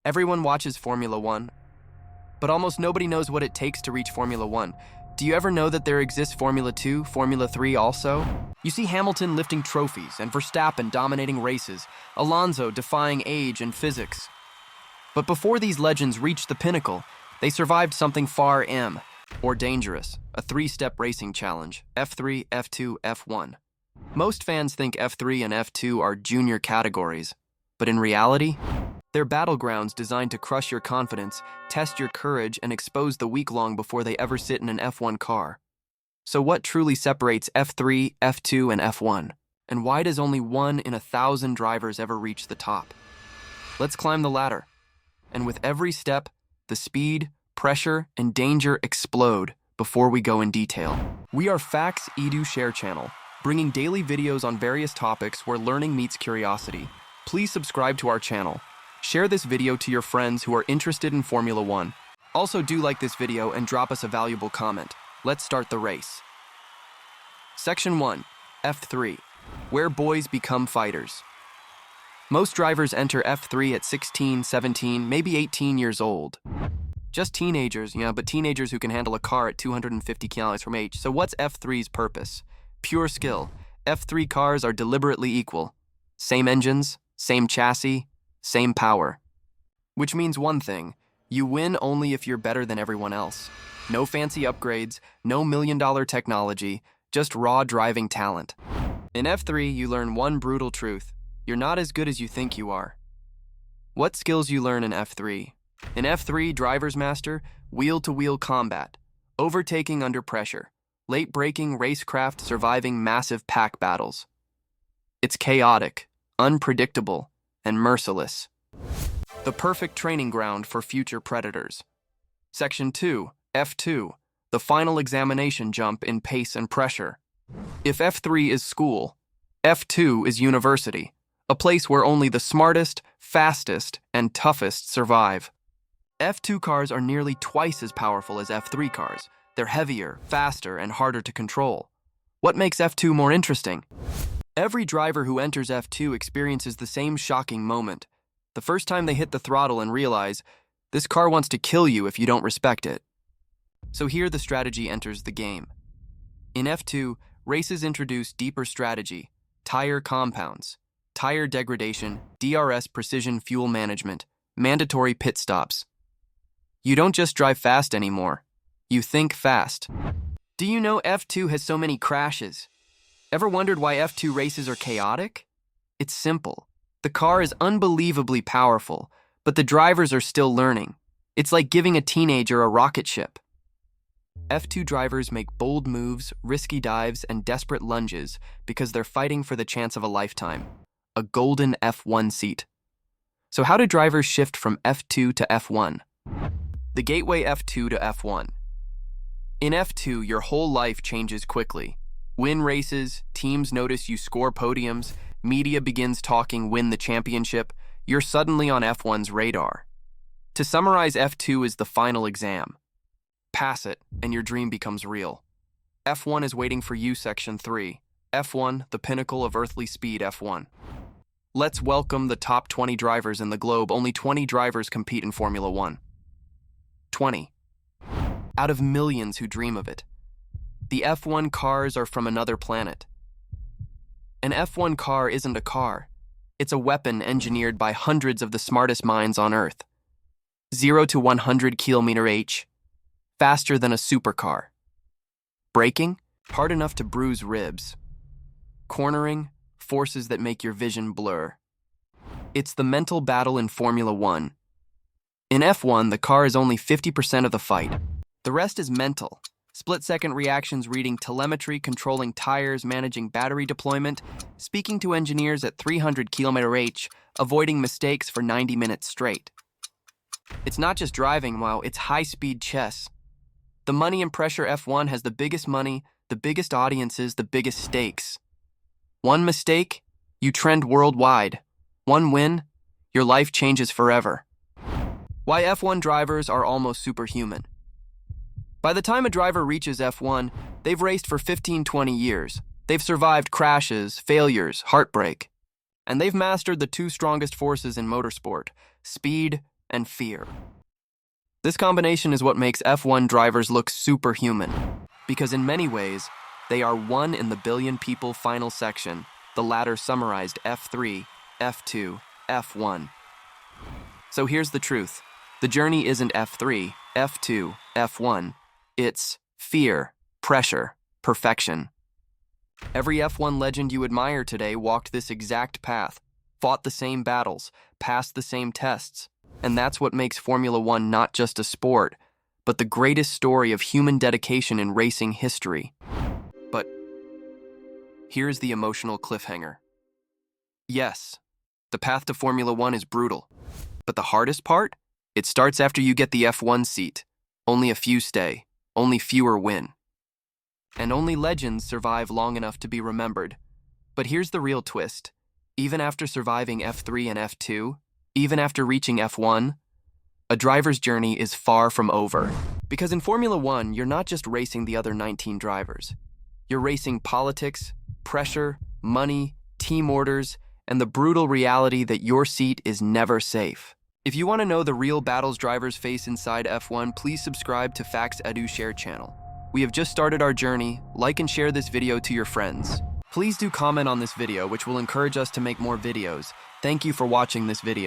Everyone watches Formula One, but almost nobody knows what it takes to reach Formula One. Do you ever know that there exists Formula 2, Formula 3 also? You see Hamilton lifting trophies and Verstappen dominating races, Alonso defying age and physics. But before these legends reached the pinnacle, they survived something far or dangerous, a three-step racing challenge, F3, F2, F1. Most fans think F3 and F2 are junior categories, but in reality, they're battlegrounds designed to crush your confidence, test your courage, and expose the weak long before they ever sit in an F1 car. So what truly separates F3, F2, and F1? And why does only 1 in 1,000 drivers ever reach the top? Let's climb the ladder. And with every step, the speed, pressure, and danger explode before we go in detail. We are Facts Edu Share Channel, bringing daily videos on various topics where learning meets curiosity. Please subscribe to our channel. Share this video to your friends who are interested in Formula One. Also, do like this video and drop us a valuable comment. Let's start the race. Section 1, F3, where boys become fighters. Most drivers enter F3 at 16, 17, maybe 18 years old. Just teenagers, but teenagers who can handle a car at 250 kilometers from age. So what's F3's purpose? Pure skill. F3 cars are deliberately equal. Same engines, same chassis, same power. Which means one thing, you win only if you're better than everyone else. No fancy upgrades, no million-dollar technology, just raw driving talent. In F3, you learn one brutal truth. You're not as good as you think you are. What skills you learn in F3? In F3, drivers master wheel-to-wheel combat, overtaking under pressure, late braking, racecraft, surviving massive pack battles. It's chaotic, unpredictable, and merciless. The perfect training ground for future predators. Section 2, F2, the final examination jump in pace and pressure. If F3 is school, F2 is university, a place where only the smartest, fastest, and toughest survive. F2 cars are nearly twice as powerful as F3 cars. They're heavier, faster, and harder to control. What makes F2 more interesting? Every driver who enters F2 experiences the same shocking moment. The first time they hit the throttle and realize, this car wants to kill you if you don't respect it. So here the strategy enters the game. In F2, races introduce deeper strategy, tire compounds, tire degradation, DRS precision fuel management, mandatory pit stops. You don't just drive fast anymore. You think fast. Do you know F2 has so many crashes? Ever wondered why F2 races are chaotic? It's simple. The car is unbelievably powerful, but the drivers are still learning. It's like giving a teenager a rocket ship. F2 drivers make bold moves, risky dives, and desperate lunges because they're fighting for the chance of a lifetime. A golden F1 seat. So how do drivers shift from F2 to F1? The gateway F2 to F1. In F2, your whole life changes quickly. Win races, teams notice you score podiums, media begins talking win the championship, you're suddenly on F1's radar. To summarize, F2 is the final exam. Pass it, and your dream becomes real. F1 is waiting for you, Section 3. F1, the pinnacle of earthly speed, F1. Let's welcome the top 20 drivers in the globe. Only 20 drivers compete in Formula One. 20. Out of millions who dream of it. The F1 cars are from another planet. An F1 car isn't a car. It's a weapon engineered by hundreds of the smartest minds on Earth. 0 to 100 km/h, faster than a supercar. Braking, hard enough to bruise ribs. Cornering, forces that make your vision blur. It's the mental battle in Formula One. In F1, the car is only 50% of the fight. The rest is mental. Split-second reactions, reading telemetry, controlling tires, managing battery deployment, speaking to engineers at 300 km/h, avoiding mistakes for 90 minutes straight. It's not just driving, it's high-speed chess. The money and pressure F1 has the biggest money, the biggest audiences, the biggest stakes. One mistake, you trend worldwide. One win, your life changes forever. Why F1 drivers are almost superhuman. By the time a driver reaches F1, they've raced for 15-20 years. They've survived crashes, failures, heartbreak. And they've mastered the two strongest forces in motorsport: speed and fear. This combination is what makes F1 drivers look superhuman, because in many ways, they are one in the billion people final section, the latter summarized F3, F2, F1. So here's the truth. The journey isn't F3, F2, F1. It's fear, pressure, perfection. Every F1 legend you admire today walked this exact path, fought the same battles, passed the same tests, and that's what makes Formula One not just a sport, but the greatest story of human dedication in racing history. But here's the emotional cliffhanger. Yes, the path to Formula One is brutal, but the hardest part? It starts after you get the F1 seat. Only a few stay, only fewer win. And only legends survive long enough to be remembered. But here's the real twist. Even after surviving F3 and F2, even after reaching F1, a driver's journey is far from over. Because in Formula One, you're not just racing the other 19 drivers. You're racing politics, pressure, money, team orders, and the brutal reality that your seat is never safe. If you want to know the real battles drivers face inside F1, please subscribe to Facts Edu Share channel. We have just started our journey. Like and share this video to your friends. Please do comment on this video, which will encourage us to make more videos. Thank you for watching this video.